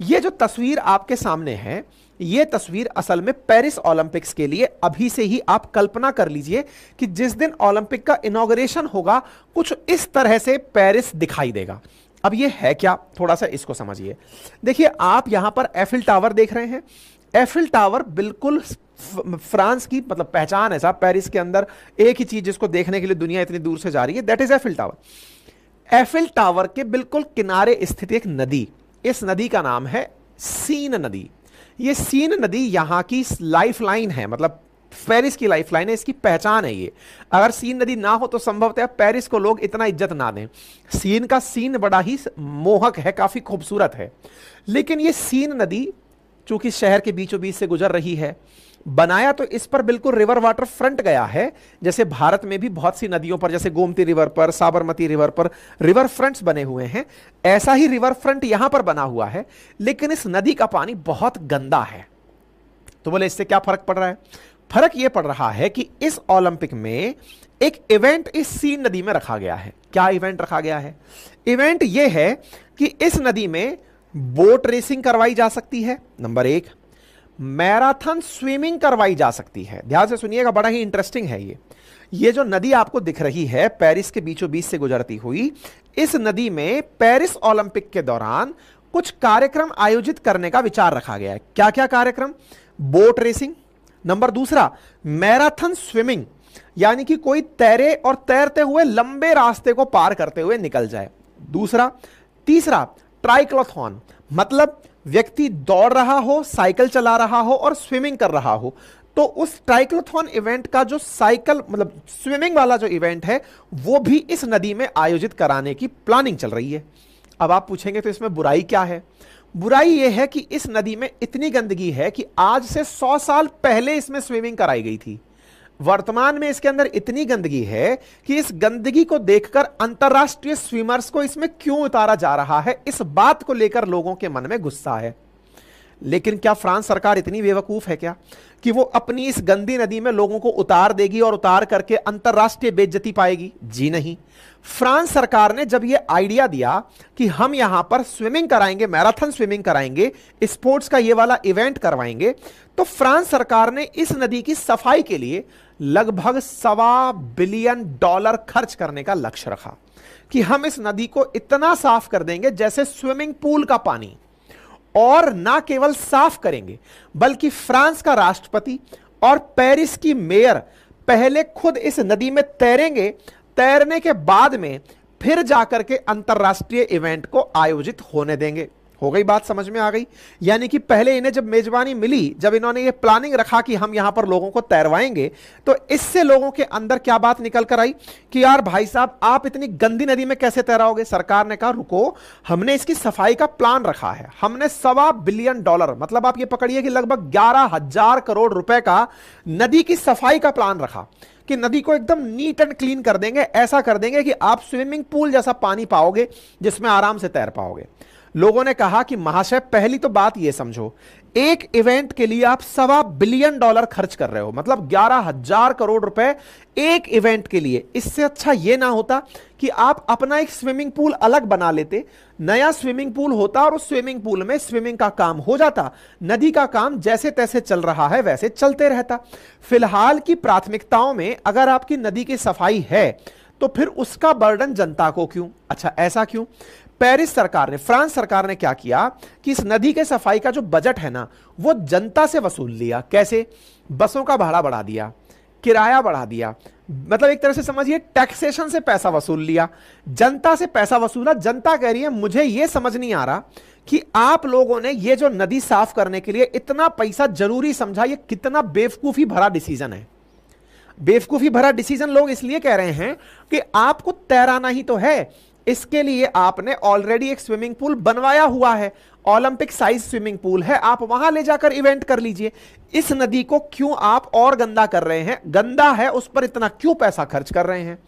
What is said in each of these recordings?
ये जो तस्वीर आपके सामने है, ये तस्वीर असल में पेरिस ओलंपिक्स के लिए अभी से ही आप कल्पना कर लीजिए कि जिस दिन ओलंपिक का इनॉग्रेशन होगा कुछ इस तरह से पेरिस दिखाई देगा। अब ये है क्या, थोड़ा सा इसको समझिए। देखिए आप यहां पर एफिल टावर देख रहे हैं। एफिल टावर बिल्कुल फ्रांस की मतलब पहचान है साहब, पेरिस के अंदर एक ही चीज जिसको देखने के लिए दुनिया इतनी दूर से जा रही है, that is Eiffel tower. Eiffel tower के बिल्कुल किनारे स्थित एक नदी, इस नदी का नाम है सीन नदी। ये सीन नदी यहां की लाइफ लाइन है, मतलब पेरिस की लाइफ लाइन है, इसकी पहचान है ये। अगर सीन नदी ना हो तो संभवतः पेरिस को लोग इतना इज्जत ना दें। सीन का सीन बड़ा ही मोहक है, काफी खूबसूरत है। लेकिन ये सीन नदी चूंकि शहर के बीचों बीच से गुजर रही है, बनाया तो इस पर बिल्कुल रिवर वाटर फ्रंट गया है। जैसे भारत में भी बहुत सी नदियों पर, जैसे गोमती रिवर पर, साबरमती रिवर पर रिवर फ्रंट्स बने हुए हैं, ऐसा ही रिवर फ्रंट यहां पर बना हुआ है। लेकिन इस नदी का पानी बहुत गंदा है। तो बोले इससे क्या फर्क पड़ रहा है? फर्क यह पड़ रहा है कि इस ओलंपिक में एक इवेंट इस सीन नदी में रखा गया है। क्या इवेंट रखा गया है? इवेंट यह है कि इस नदी में बोट रेसिंग करवाई जा सकती है, नंबर एक। मैराथन स्विमिंग करवाई जा सकती है। ध्यान से सुनिएगा, बड़ा ही इंटरेस्टिंग है ये जो नदी आपको दिख रही है पेरिस के बीचों बीच से गुजरती हुई, इस नदी में पेरिस ओलंपिक के दौरान कुछ कार्यक्रम आयोजित करने का विचार रखा गया है। क्या क्या कार्यक्रम? बोट रेसिंग, नंबर दूसरा मैराथन स्विमिंग, यानी कि कोई तैरे और तैरते हुए लंबे रास्ते को पार करते हुए निकल जाए, दूसरा। तीसरा ट्राइक्लोथॉन, मतलब व्यक्ति दौड़ रहा हो, साइकिल चला रहा हो और स्विमिंग कर रहा हो, तो उस ट्राइक्लोथॉन इवेंट का जो साइकिल मतलब स्विमिंग वाला जो इवेंट है वो भी इस नदी में आयोजित कराने की प्लानिंग चल रही है। अब आप पूछेंगे तो इसमें बुराई क्या है? बुराई यह है कि इस नदी में इतनी गंदगी है कि आज से 100 साल पहले इसमें स्विमिंग कराई गई थी। वर्तमान में इसके अंदर इतनी गंदगी है कि इस गंदगी को देखकर अंतरराष्ट्रीय स्विमर्स को इसमें क्यों उतारा जा रहा है, इस बात को लेकर लोगों के मन में गुस्सा है। लेकिन क्या फ्रांस सरकार इतनी बेवकूफ है क्या कि वो अपनी इस गंदी नदी में लोगों को उतार देगी और उतार करके अंतरराष्ट्रीय बेइज्जती पाएगी? जी नहीं। फ्रांस सरकार ने जब ये आइडिया दिया कि हम यहां पर स्विमिंग कराएंगे, मैराथन स्विमिंग कराएंगे, स्पोर्ट्स का ये वाला इवेंट करवाएंगे, तो फ्रांस सरकार ने इस नदी की सफाई के लिए लगभग $1.25 बिलियन खर्च करने का लक्ष्य रखा कि हम इस नदी को इतना साफ कर देंगे जैसे स्विमिंग पूल का पानी। और ना केवल साफ करेंगे बल्कि फ्रांस का राष्ट्रपति और पेरिस की मेयर पहले खुद इस नदी में तैरेंगे, तैरने के बाद में फिर जाकर के अंतरराष्ट्रीय इवेंट को आयोजित होने देंगे। हो गई बात, समझ में आ गई? यानी कि पहले इन्हें जब मेजबानी मिली, जब इन्होंने ये प्लानिंग रखा कि हम यहां पर लोगों को तैरवाएंगे, तो इससे लोगों के अंदर क्या बात निकल कर आई कि यार भाई साहब आप इतनी गंदी नदी में कैसे तैराओगे? सरकार ने कहा रुको, हमने इसकी सफाई का प्लान रखा है। हमने $1.25 बिलियन, मतलब आप ये पकड़िए कि लगभग 11,000 करोड़ रुपए का नदी की सफाई का प्लान रखा कि नदी को एकदम नीट एंड क्लीन कर देंगे। ऐसा कर देंगे कि आप स्विमिंग पूल जैसा पानी पाओगे जिसमें आराम से तैर पाओगे। लोगों ने कहा कि महाशय पहली तो बात यह समझो, एक इवेंट के लिए आप $1.25 बिलियन खर्च कर रहे हो, मतलब 11,000 करोड़ रुपए एक इवेंट के लिए। इससे अच्छा यह ना होता कि आप अपना एक स्विमिंग पूल अलग बना लेते, नया स्विमिंग पूल होता और उस स्विमिंग पूल में स्विमिंग का काम हो जाता, नदी का काम जैसे तैसे चल रहा है वैसे चलते रहता। फिलहाल की प्राथमिकताओं में अगर आपकी नदी की सफाई है तो फिर उसका बर्डन जनता को क्यों? अच्छा ऐसा क्यों? पेरिस सरकार ने, फ्रांस सरकार ने क्या किया कि इस नदी के सफाई का जो बजट है ना वो जनता से वसूल लिया। कैसे? बसों का भाड़ा बढ़ा दिया, किराया बढ़ा दिया, मतलब एक तरह से समझिए टैक्सेशन से पैसा वसूल लिया, जनता से पैसा वसूला। जनता कह रही है मुझे यह समझ नहीं आ रहा कि आप लोगों ने ये जो नदी साफ करने के लिए इतना पैसा जरूरी समझा, ये कितना बेवकूफी भरा डिसीजन है। बेवकूफी भरा डिसीजन लोग इसलिए कह रहे हैं कि आपको तैराना ही तो है, इसके लिए आपने ऑलरेडी एक स्विमिंग पूल बनवाया हुआ है, ओलंपिक साइज स्विमिंग पूल है, आप वहां ले जाकर इवेंट कर लीजिए। इस नदी को क्यों आप और गंदा कर रहे हैं? गंदा है उस पर इतना क्यों पैसा खर्च कर रहे हैं?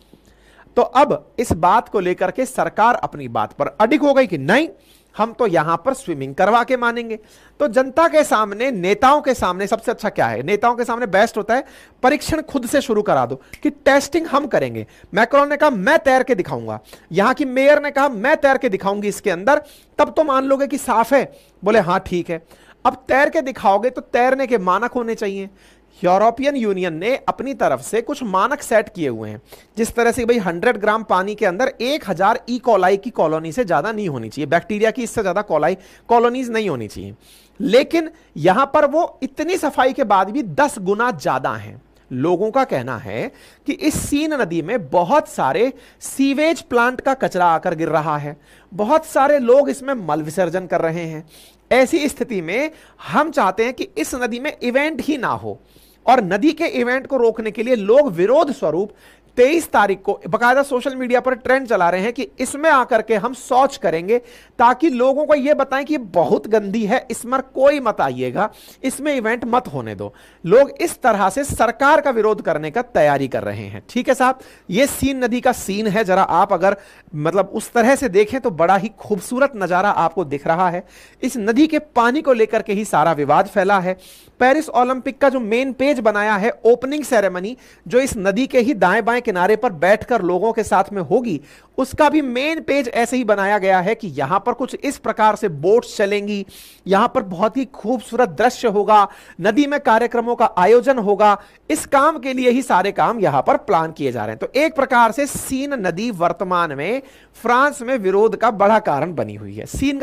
तो अब इस बात को लेकर के सरकार अपनी बात पर अडिग हो गई कि नहीं, हम तो यहां पर स्विमिंग करवा के मानेंगे। तो जनता के सामने, नेताओं के सामने सबसे अच्छा क्या है? नेताओं के सामने बेस्ट होता है परीक्षण खुद से शुरू करा दो कि टेस्टिंग हम करेंगे। मैक्रोन ने कहा मैं तैर के दिखाऊंगा, यहां की मेयर ने कहा मैं तैर के दिखाऊंगी इसके अंदर, तब तो मान लोगे कि साफ है। बोले हां ठीक है। अब तैर के दिखाओगे तो तैरने के मानक होने चाहिए। यूरोपियन यूनियन ने अपनी तरफ से कुछ मानक सेट किए हुए हैं, जिस तरह से भाई 100 ग्राम पानी के अंदर 1000 ई कोलाई की कॉलोनी से ज्यादा नहीं होनी चाहिए, बैक्टीरिया की इससे ज्यादा कॉलोनीज नहीं होनी चाहिए। लेकिन यहां पर वो इतनी सफाई के बाद भी 10 गुना ज्यादा हैं। लोगों का कहना है कि इस सीन नदी में बहुत सारे सीवेज प्लांट का कचरा आकर गिर रहा है, बहुत सारे लोग इसमें मल विसर्जन कर रहे हैं। ऐसी स्थिति में हम चाहते हैं कि इस नदी में इवेंट ही ना हो, और नदी के इवेंट को रोकने के लिए लोग विरोध स्वरूप 23 तारीख को बकायदा सोशल मीडिया पर ट्रेंड चला रहे हैं कि इसमें आकर के हम शौच करेंगे, ताकि लोगों को यह बताएं कि ये बहुत गंदी है, इसमें कोई मत आइएगा, इसमें इवेंट मत होने दो। लोग इस तरह से सरकार का विरोध करने का तैयारी कर रहे हैं। ठीक है साहब, ये सीन नदी का सीन है। जरा आप अगर मतलब उस तरह से देखें तो बड़ा ही खूबसूरत नजारा आपको दिख रहा है। इस नदी के पानी को लेकर के ही सारा विवाद फैला है। पेरिस ओलंपिक का जो मेन पेज बनाया है, ओपनिंग सेरेमनी जो इस नदी के ही दाएं बाएं किनारे पर बैठकर लोगों के साथ में होगी, उसका भी मेन पेज ऐसे ही बनाया गया है कि यहां पर कुछ इस प्रकार से बोट्स चलेंगी, यहां पर बहुत ही खूबसूरत दृश्य होगा, नदी में कार्यक्रमों का आयोजन होगा। इस काम के लिए ही सारे काम यहां पर प्लान किए जा रहे हैं। तो एक प्रकार से सीन नदी वर्तमान में फ्रांस में विरोध का बड़ा कारण बनी हुई है। सीन का